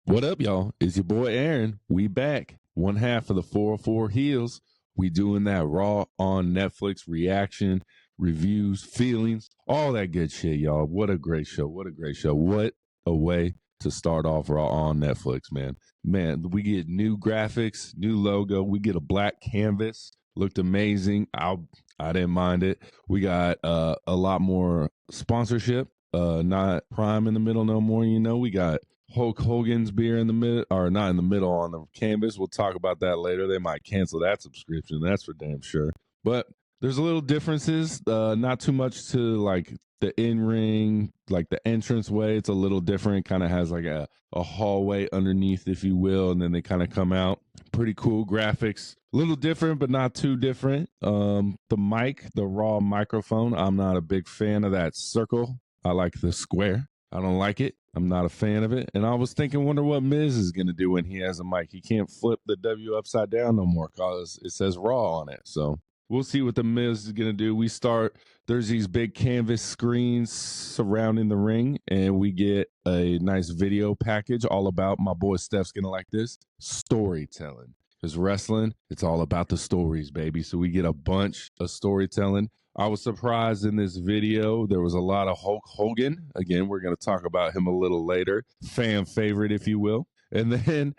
What up, y'all? It's your boy Aaron. We back. One half of the 404 HEELZ. We doing that Raw on Netflix reaction, reviews, feelings, all that good shit, y'all. What a great show. What a great show. What a way to start off Raw on Netflix, man. Man, we get new graphics, new logo. We get a black canvas. Looked amazing. I didn't mind it. We got a lot more sponsorship. Not Prime in the middle no more. You know, we got Hulk Hogan's beer in the middle, or not in the middle on the canvas. We'll talk about that later. They might cancel that subscription. That's for damn sure. But there's a little differences. Not too much to like the in-ring, like the entrance way. It's a little different. Kind of has like a hallway underneath, if you will, and then they kind of come out. Pretty cool graphics. A little different, but not too different. The mic, the Raw microphone, I'm not a big fan of that circle. I like the square. I don't like it. I'm not a fan of it. And I was thinking, wonder what Miz is going to do when he has a mic. He can't flip the W upside down no more because it says Raw on it. So we'll see what the Miz is going to do. There's these big canvas screens surrounding the ring, and we get a nice video package all about, my boy Steph's going to like this, storytelling. Because wrestling, it's all about the stories, baby. So we get a bunch of storytelling. I was surprised in this video. There was a lot of Hulk Hogan. Again, we're going to talk about him a little later. Fan favorite, if you will. And then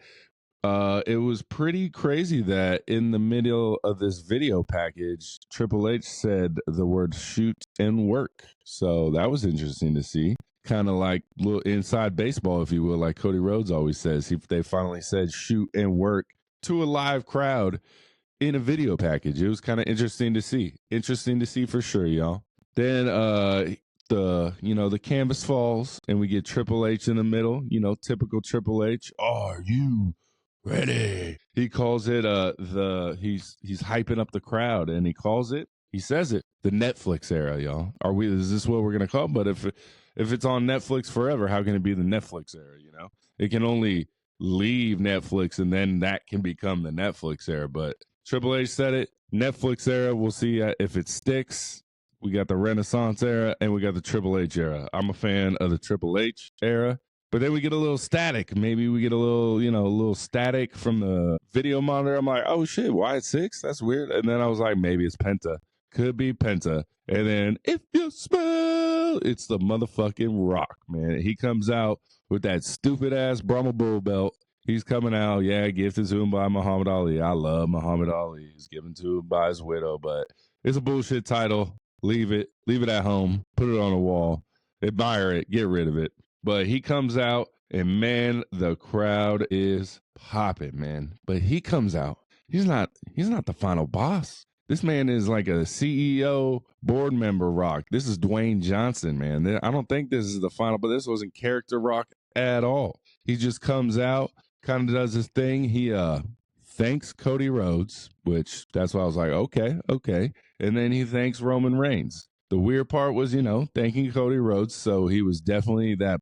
it was pretty crazy that in the middle of this video package, Triple H said the word shoot and work. So that was interesting to see. Kind of like little inside baseball, if you will, like Cody Rhodes always says. They finally said shoot and work to a live crowd in a video package. It was kind of interesting to see. Interesting to see for sure, y'all. Then the canvas falls and we get Triple H in the middle, typical Triple H. Are you ready? He calls it he's hyping up the crowd, and he says it, the Netflix era, y'all. Is this what we're gonna call it? But if it's on Netflix forever, how can it be the Netflix era, It can only leave Netflix and then that can become the Netflix era. But Triple H said it, Netflix era. We'll see if it sticks. We got the Renaissance era and we got the Triple H era. I'm a fan of the Triple H era, but then we get a little static. Maybe we get a little static from the video monitor. I'm like, oh shit, why it's 6? That's weird. And then I was like, maybe it's Penta. Could be Penta. And then if you smell, it's the motherfucking Rock, man. He comes out with that stupid ass Brahma Bull belt. He's coming out, gifted to him by Muhammad Ali. I love Muhammad Ali. He's given to him by his widow, but it's a bullshit title. Leave it at home. Put it on a wall. Admire it. Get rid of it. But he comes out, and man, the crowd is popping, man. But he comes out. He's not the final boss. This man is like a CEO, board member Rock. This is Dwayne Johnson, man. I don't think this is the final, but this wasn't character Rock at all. He just comes out, kind of does his thing. He thanks Cody Rhodes, which that's why I was like, okay. And then he thanks Roman Reigns. The weird part was, thanking Cody Rhodes. So he was definitely that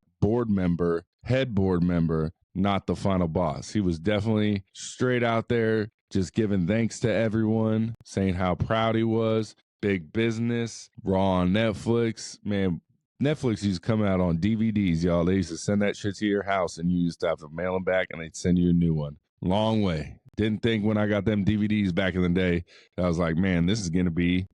head board member, not the final boss. He was definitely straight out there, just giving thanks to everyone, saying how proud he was. Big business, Raw on Netflix. Man, Netflix used to come out on DVDs, y'all. They used to send that shit to your house, and you used to have to mail them back, and they'd send you a new one. Long way. Didn't think when I got them DVDs back in the day, I was like, man, this is going to be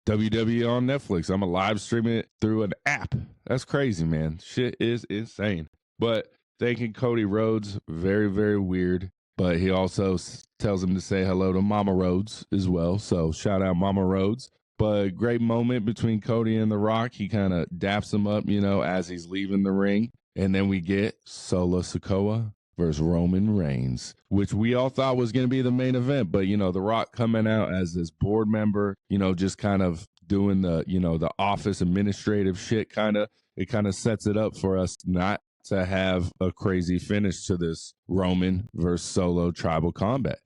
WWE on Netflix. I'm going to live stream it through an app. That's crazy, man. Shit is insane. But thanking Cody Rhodes, very, very weird. But he also tells him to say hello to Mama Rhodes as well. So shout out Mama Rhodes. But great moment between Cody and The Rock. He kind of daps him up, as he's leaving the ring. And then we get Solo Sikoa versus Roman Reigns, which we all thought was going to be the main event. But, The Rock coming out as this board member, just kind of doing the, the office administrative shit kind of. It kind of sets it up for us not to have a crazy finish to this Roman versus Solo tribal combat.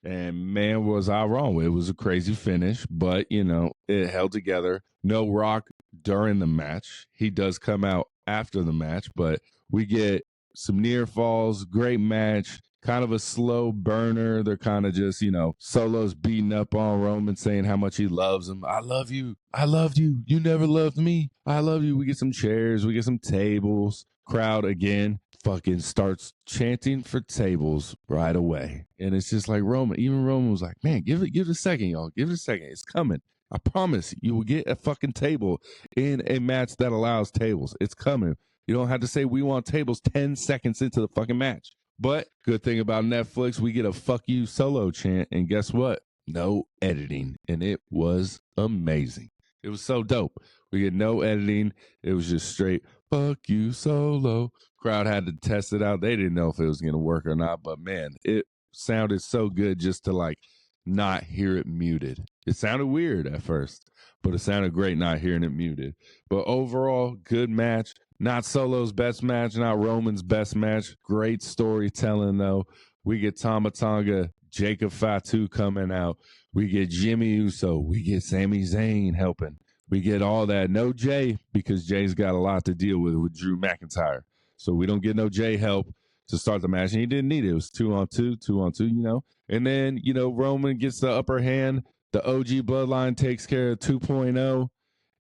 And man, was I wrong. It was a crazy finish, but, it held together. No Rock during the match. He does come out after the match, but we get some near falls, great match, kind of a slow burner. They're kind of just, Solo's beating up on Roman, saying how much he loves him. I love you. I loved you. You never loved me. I love you. We get some chairs. We get some tables. Crowd again fucking starts chanting for tables right away. And it's just like even Roman was like, man, give it a second, y'all. Give it a second. It's coming. I promise you will get a fucking table in a match that allows tables. It's coming. You don't have to say we want tables 10 seconds into the fucking match. But good thing about Netflix, we get a fuck you solo chant. And guess what? No editing. And it was amazing. It was so dope. We get no editing. It was just straight fuck you solo. Crowd had to test it out. They didn't know if it was going to work or not. But man, it sounded so good just to like not hear it muted. It sounded weird at first, but it sounded great not hearing it muted. But overall, good match. Not Solo's best match, not Roman's best match. Great storytelling, though. We get Tama Tonga, Jacob Fatu coming out. We get Jimmy Uso. We get Sami Zayn helping. We get all that. No Jay, because Jay's got a lot to deal with Drew McIntyre. So we don't get no Jay help to start the match. And he didn't need it. It was 2-on-2, you know. And then, you know, Roman gets the upper hand. The OG Bloodline takes care of 2.0.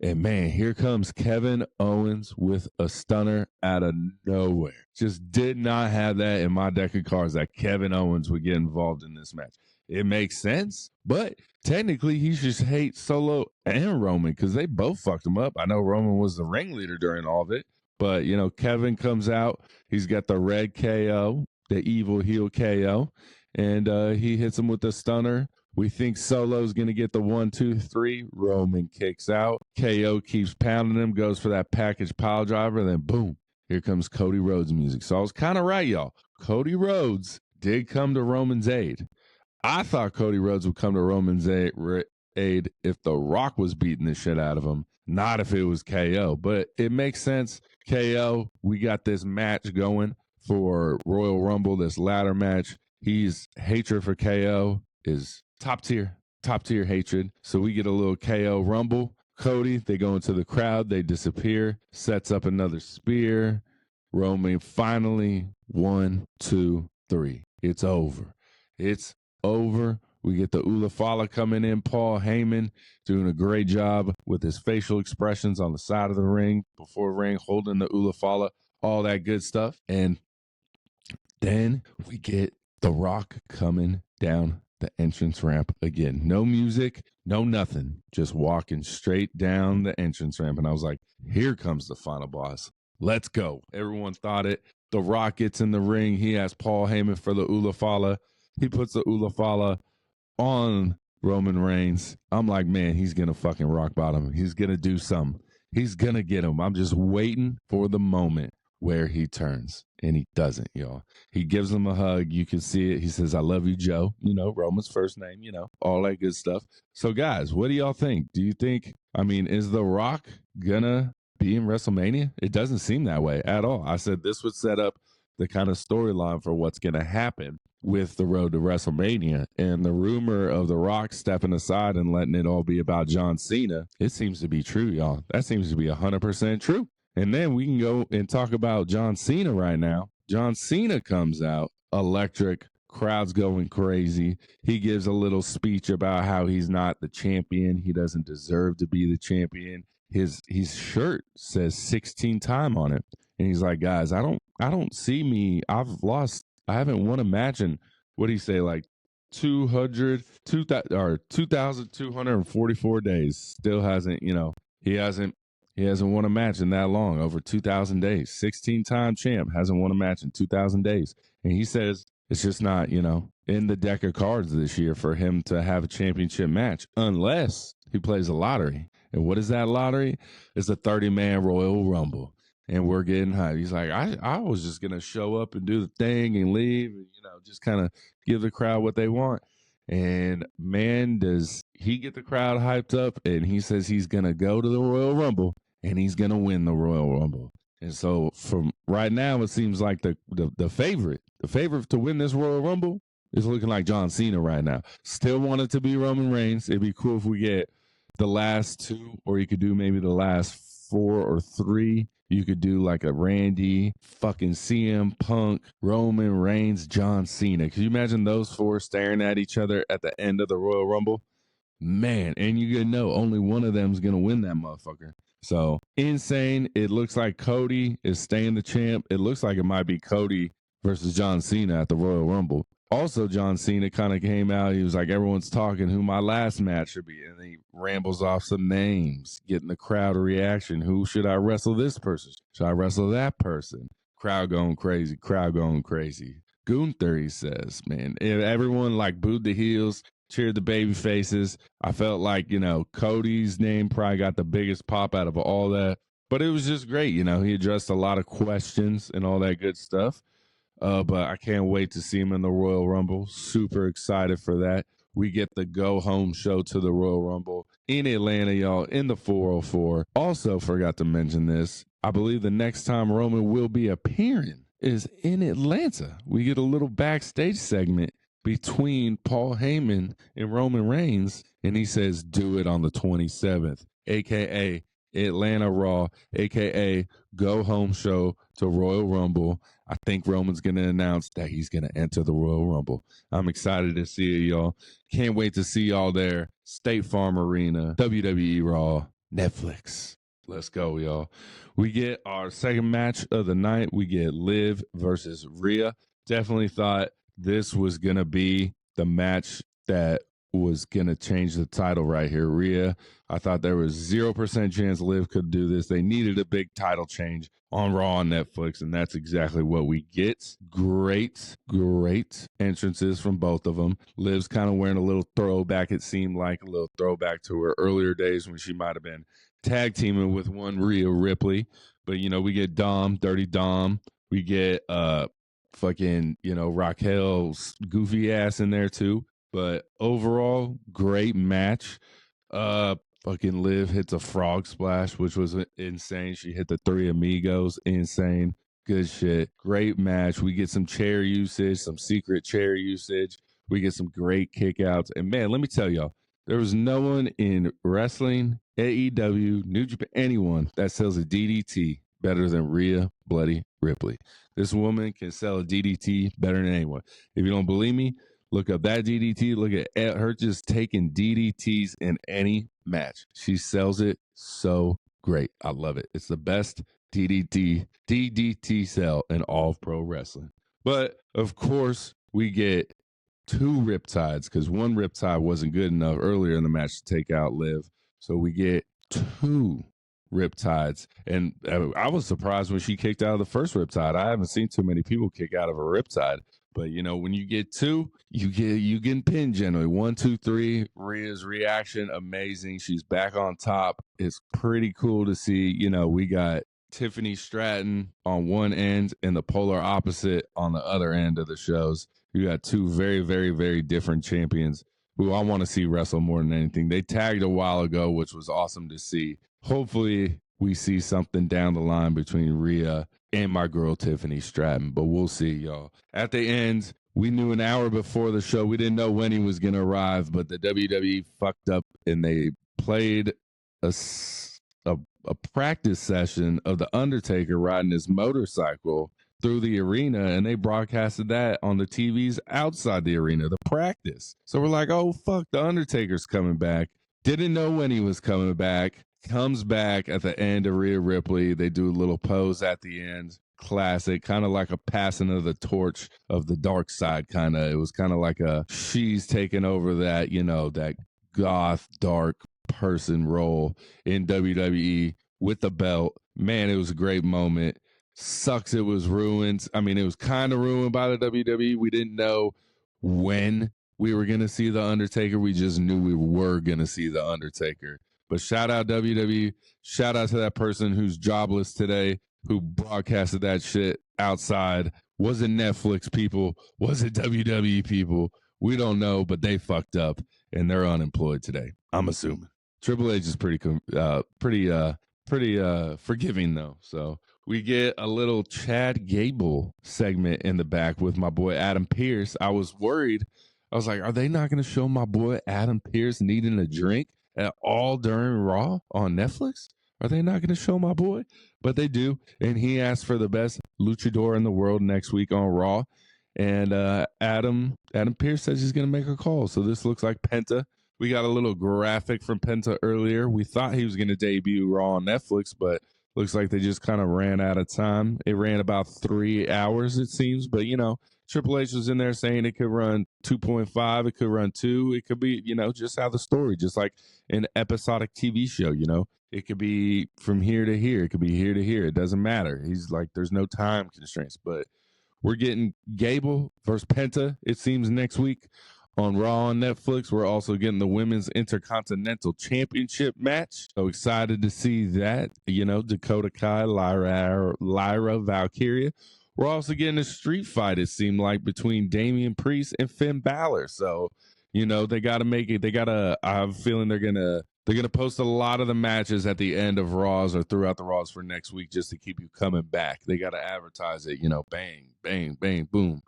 And man, here comes Kevin Owens with a stunner out of nowhere. Just did not have that in my deck of cards that Kevin Owens would get involved in this match. It makes sense, but technically he should hate Solo and Roman because they both fucked him up. I know Roman was the ringleader during all of it, but you know, Kevin comes out. He's got the red KO, the evil heel KO, and he hits him with the stunner. We think Solo's going to get the 1, 2, 3. Roman kicks out. KO keeps pounding him, goes for that package pile driver, and then boom, here comes Cody Rhodes music. So I was kind of right, y'all. Cody Rhodes did come to Roman's aid. I thought Cody Rhodes would come to Roman's aid if The Rock was beating the shit out of him, not if it was KO. But it makes sense. KO, we got this match going for Royal Rumble, this ladder match. He's hatred for KO is top tier hatred. So we get a little KO Rumble. Cody, they go into the crowd. They disappear. Sets up another spear. Roman finally 1, 2, 3. It's over. It's over. We get the Ulafala coming in. Paul Heyman doing a great job with his facial expressions on the side of the ring, before ring, holding the Ulafala, all that good stuff. And then we get The Rock coming down the entrance ramp again. No music, no nothing. Just walking straight down the entrance ramp. And I was like, here comes the final boss. Let's go. Everyone thought it. The Rock gets in the ring. He has Paul Heyman for the Ulafala. He puts the Ulafala on Roman Reigns. I'm like, man, he's going to fucking rock bottom. He's going to do something. He's going to get him. I'm just waiting for the moment where he turns. And he doesn't, y'all. He gives him a hug. You can see it. He says, I love you, Joe. You know, Roman's first name, you know, all that good stuff. So, guys, what do y'all think? Do you think, is The Rock gonna be in WrestleMania? It doesn't seem that way at all. I said this would set up the kind of storyline for what's going to happen with the road to WrestleMania. And the rumor of The Rock stepping aside and letting it all be about John Cena, it seems to be true, y'all. That seems to be 100% true. And then we can go and talk about John Cena right now. John Cena comes out, electric, crowd's going crazy. He gives a little speech about how he's not the champion. He doesn't deserve to be the champion. His shirt says 16 time on it. And he's like, guys, I don't see me. I haven't won a match in, what do you say, like 2,244 days. Still hasn't, he hasn't won a match in that long, over 2,000 days. 16-time champ, hasn't won a match in 2,000 days. And he says it's just not, in the deck of cards this year for him to have a championship match unless he plays a lottery. And what is that lottery? It's a 30-man Royal Rumble. And we're getting hyped. He's like, I was just going to show up and do the thing and leave and, just kind of give the crowd what they want. And man, does he get the crowd hyped up, and he says he's going to go to the Royal Rumble and he's going to win the Royal Rumble. And so from right now, it seems like the favorite to win this Royal Rumble is looking like John Cena right now. Still want it to be Roman Reigns. It'd be cool if we get the last 2, or you could do maybe the last 4 or 3. You could do like a Randy, fucking CM Punk, Roman Reigns, John Cena. Could you imagine those 4 staring at each other at the end of the Royal Rumble? Man, and you know only one of them is going to win that motherfucker. So insane. It looks like Cody is staying the champ. It looks like it might be Cody versus John Cena at the Royal Rumble. Also, John Cena kind of came out. He was like, everyone's talking who my last match should be. And he rambles off some names, getting the crowd a reaction. Who should I wrestle this person? Should I wrestle that person? Crowd going crazy. Crowd going crazy. Gunther, he says, man, everyone like booed the heels, cheered the baby faces. I felt like, Cody's name probably got the biggest pop out of all that. But it was just great. He addressed a lot of questions and all that good stuff. But I can't wait to see him in the Royal Rumble. Super excited for that. We get the go home show to the Royal Rumble in Atlanta, y'all, in the 404. Also forgot to mention this. I believe the next time Roman will be appearing is in Atlanta. We get a little backstage segment between Paul Heyman and Roman Reigns, and he says, do it on the 27th, a.k.a. Atlanta Raw, a.k.a. go home show to Royal Rumble. I think Roman's going to announce that he's going to enter the Royal Rumble. I'm excited to see it, y'all. Can't wait to see y'all there. State Farm Arena, WWE Raw, Netflix. Let's go, y'all. We get our second match of the night. We get Liv versus Rhea. Definitely thought this was going to be the match that was going to change the title right here. Rhea, I thought there was 0% chance Liv could do this. They needed a big title change on Raw on Netflix, and that's exactly what we get. Great entrances from both of them. Liv's kind of wearing a little throwback, it seemed like, a little throwback to her earlier days when she might have been tag teaming with one Rhea Ripley. But, we get Dom, Dirty Dom. We get Raquel's goofy ass in there too. But overall, great match. Fucking Liv hits a frog splash, which was insane. She hit the Three Amigos. Insane. Good shit. Great match. We get some chair usage, some secret chair usage. We get some great kickouts. And man, let me tell y'all, there was no one in wrestling, AEW, New Japan, anyone that sells a DDT better than Rhea Bloody Ripley. This woman can sell a DDT better than anyone. If you don't believe me, look up that DDT. Look at her just taking DDTs in any match. She sells it so great. I love it. It's the best DDT sell in all of pro wrestling. But, of course, we get two riptides because one riptide wasn't good enough earlier in the match to take out Liv. So we get two riptides. And I was surprised when she kicked out of the first riptide. I haven't seen too many people kick out of a riptide. But, when you get two, you get pinned generally. 1, 2, 3, Rhea's reaction, amazing. She's back on top. It's pretty cool to see, we got Tiffany Stratton on one end and the polar opposite on the other end of the shows. You got two very, very, very different champions who I want to see wrestle more than anything. They tagged a while ago, which was awesome to see. Hopefully we see something down the line between Rhea and my girl Tiffany Stratton, but we'll see, y'all. At the end, we knew an hour before the show. We didn't know when he was going to arrive, but the WWE fucked up and they played a practice session of the Undertaker riding his motorcycle through the arena, and they broadcasted that on the TVs outside the arena, the practice. So we're like, oh, fuck, the Undertaker's coming back. Didn't know when he was coming back. Comes back at the end of Rhea Ripley. They do a little pose at the end. Classic, kind of like a passing of the torch of the dark side, kind of. It was kind of like she's taking over that, that goth, dark person role in WWE with the belt. Man, it was a great moment. Sucks it was ruined. I mean, it was kind of ruined by the WWE. We didn't know when we were going to see The Undertaker. We just knew we were going to see The Undertaker. But shout out WWE. Shout out to that person who's jobless today, who broadcasted that shit outside. Was it Netflix people? Was it WWE people? We don't know, but they fucked up and they're unemployed today, I'm assuming. Triple H is pretty forgiving though. So we get a little Chad Gable segment in the back with my boy Adam Pearce. I was worried. I was like, are they not going to show my boy Adam Pearce needing a drink at all during Raw on Netflix? Are they not going to show my boy? But they do. And he asked for the best luchador in the world next week on Raw. And Adam Pearce says he's going to make a call. So this looks like Penta We got a little graphic from Penta earlier. We thought he was going to debut Raw on Netflix, but looks like they just kind of ran out of time. It ran about 3 hours, it seems. But, Triple H was in there saying it could run 2.5, it could run 2. It could be, just how the story, just like an episodic TV show, It could be from here to here. It could be here to here. It doesn't matter. He's like, there's no time constraints. But we're getting Gable versus Penta, it seems, next week on Raw on Netflix. We're also getting the Women's Intercontinental Championship match. So excited to see that. Dakota Kai, Lyra Valkyria. We're also getting a street fight, it seemed like, between Damian Priest and Finn Balor. So, they got to make it. I have a feeling they're going to post a lot of the matches at the end of Raws or throughout the Raws for next week just to keep you coming back. They got to advertise it, bang, bang, bang, boom.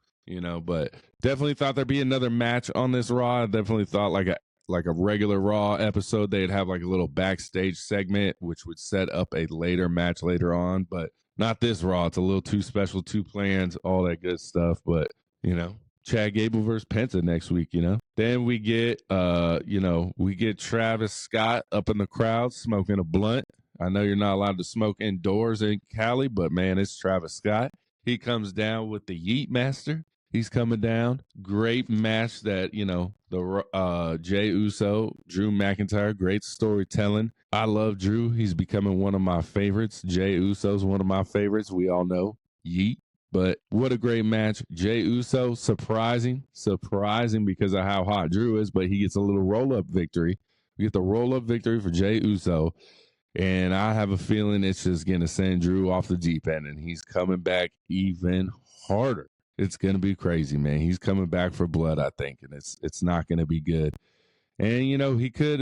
But definitely thought there'd be another match on this Raw. I definitely thought like a regular Raw episode, they'd have like a little backstage segment, which would set up a later match later on, but not this Raw. It's a little too special, too planned, all that good stuff. But, Chad Gable versus Penta next week, Then we get, we get Travis Scott up in the crowd smoking a blunt. I know you're not allowed to smoke indoors in Cali, but man, it's Travis Scott. He comes down with the Yeet Master. He's coming down. Great match that, the Jey Uso, Drew McIntyre, great storytelling. I love Drew. He's becoming one of my favorites. Jey Uso's one of my favorites. We all know. Yeet. But what a great match. Jey Uso, surprising because of how hot Drew is, but he gets a little roll-up victory. We get the roll-up victory for Jey Uso. And I have a feeling it's just going to send Drew off the deep end, and he's coming back even harder. It's going to be crazy, man. He's coming back for blood, I think, and it's not going to be good. And,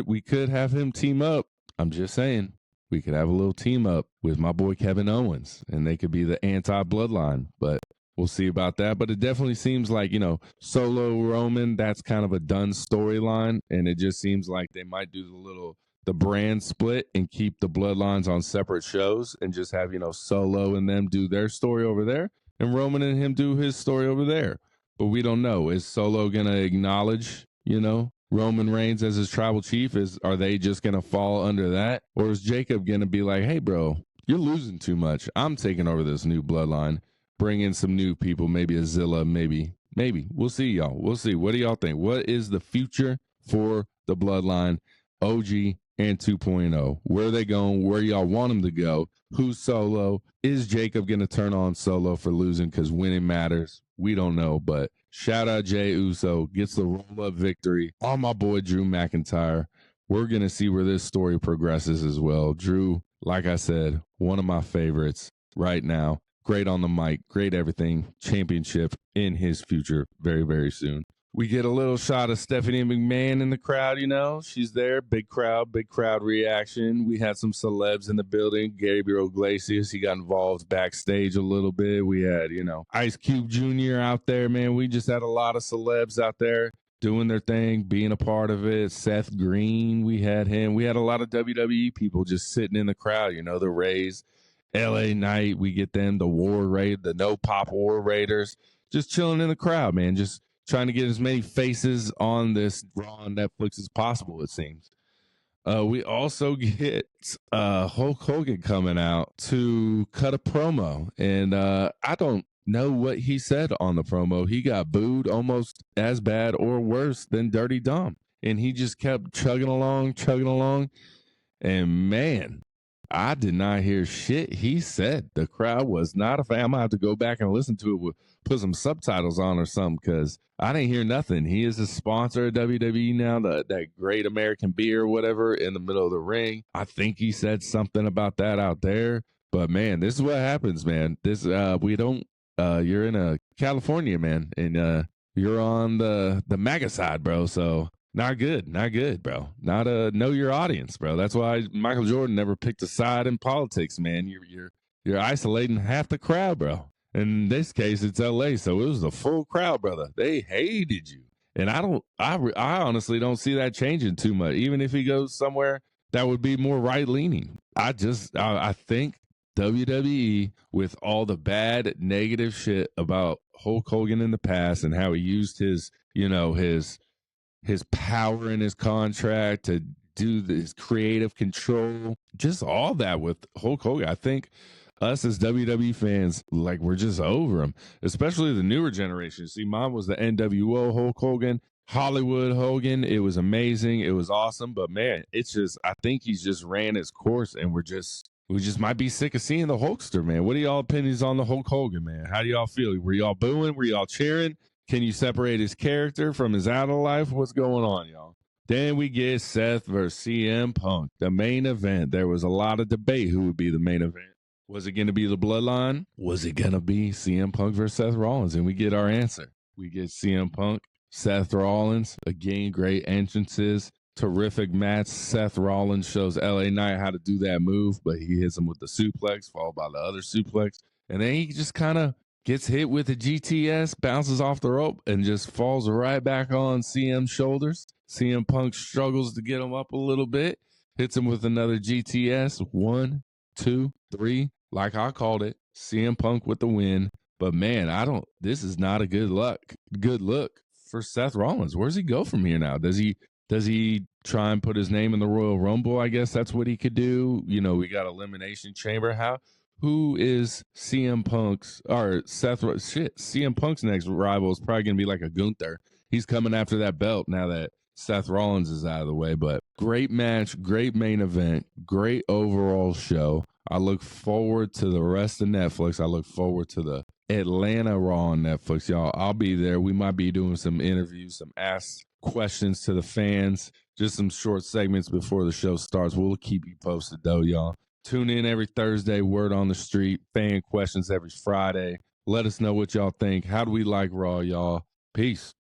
we could have him team up. I'm just saying, we could have a little team up with my boy Kevin Owens, and they could be the anti-bloodline, but we'll see about that. But it definitely seems like, Solo Roman, that's kind of a done storyline, and it just seems like they might do the brand split and keep the bloodlines on separate shows and just have, Solo and them do their story over there and Roman and him do his story over there. But we don't know. Is Solo going to acknowledge, Roman Reigns as his tribal chief? Are they just going to fall under that? Or is Jacob going to be like, hey, bro, you're losing too much. I'm taking over this new bloodline. Bring in some new people, maybe a Zilla, maybe. We'll see, y'all. We'll see. What do y'all think? What is the future for the bloodline, OG and 2.0? Where are they going? Where y'all want them to go? Who's Solo? Is Jacob going to turn on Solo for losing because winning matters? We don't know, but shout out Jey Uso. Gets the roll-up victory on my boy Drew McIntyre. We're going to see where this story progresses as well. Drew, like I said, one of my favorites right now. Great on the mic, great everything. Championship in his future very, very soon. We get a little shot of Stephanie McMahon in the crowd, She's there. Big crowd reaction. We had some celebs in the building. Gabriel Iglesias, he got involved backstage a little bit. We had, Ice Cube Jr. out there, man. We just had a lot of celebs out there doing their thing, being a part of it. Seth Green, we had him. We had a lot of WWE people just sitting in the crowd, the Rays. LA Knight, we get them. The the No Pop War Raiders, just chilling in the crowd, man. Just trying to get as many faces on this Raw on Netflix as possible, it seems. We also get Hulk Hogan coming out to cut a promo. And I don't know what he said on the promo. He got booed almost as bad or worse than Dirty Dom. And he just kept chugging along. And man, I did not hear shit he said. The crowd was not a fan. I'm going to have to go back and listen to it, put some subtitles on or something, because I didn't hear nothing. He is a sponsor of WWE now, that Great American Beer or whatever in the middle of the ring. I think he said something about that out there. But, man, this is what happens, man. You're in California, man, and you're on the MAGA side, bro, so... Not good, bro. Know your audience, bro. That's why Michael Jordan never picked a side in politics, man. You're isolating half the crowd, bro. In this case, it's LA, so it was a full crowd, brother. They hated you, and I honestly don't see that changing too much. Even if he goes somewhere that would be more right leaning, I think WWE, with all the bad negative shit about Hulk Hogan in the past and how he used his his power in his contract to do this creative control, just all that with Hulk Hogan. I think us as WWE fans, like, we're just over him, especially the newer generation. See, mine was the NWO Hulk Hogan, Hollywood Hogan. It was amazing. It was awesome. But man, it's just, I think he's just ran his course, and we just might be sick of seeing the Hulkster, man. What are y'all opinions on the Hulk Hogan, man? How do y'all feel? Were y'all booing? Were y'all cheering? Can you separate his character from his outer life? What's going on, y'all? Then we get Seth versus CM Punk, the main event. There was a lot of debate who would be the main event. Was it going to be the Bloodline? Was it going to be CM Punk versus Seth Rollins? And we get our answer. We get CM Punk, Seth Rollins. Again, great entrances. Terrific match. Seth Rollins shows LA Knight how to do that move, but he hits him with the suplex, followed by the other suplex. And then he just kind of gets hit with the GTS, bounces off the rope, and just falls right back on CM's shoulders. CM Punk struggles to get him up a little bit, hits him with another GTS. 1, 2, 3. Like I called it, CM Punk with the win. But man, this is not a good look for Seth Rollins. Where's he go from here now? Does he try and put his name in the Royal Rumble? I guess that's what he could do. You know, we got Elimination Chamber. Who is CM Punk's or CM Punk's next rival is probably going to be like a Gunther. He's coming after that belt now that Seth Rollins is out of the way. But great match, great main event, great overall show. I look forward to the rest of Netflix. I look forward to the Atlanta Raw on Netflix, y'all. I'll be there. We might be doing some interviews, some ask questions to the fans, just some short segments before the show starts. We'll keep you posted, though, y'all. Tune in every Thursday, Word on the Street, fan questions every Friday. Let us know what y'all think. How do we like Raw, y'all? Peace.